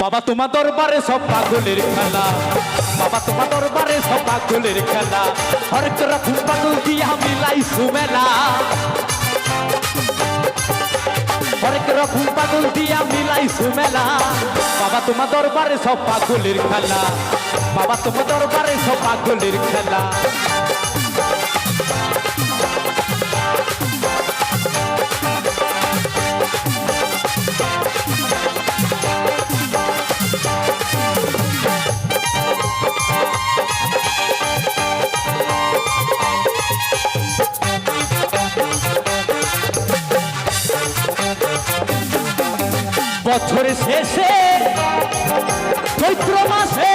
বাবা তোমার দরবারে সব পাগলের খেলা, বাবা তোমার দরবারে সব পাগলের খেলা, হরেক রকম পাগল দিয়া মিলাইছু মেলা, হরেক রকম পাগল দিয়া মিলাইছু মেলা। বাবা তোমার দরবারে সব পাগলের খেলা, বাবা তোমার দরবারে সব পাগলের খেলা। বছর শেষে চৈত্র মাসে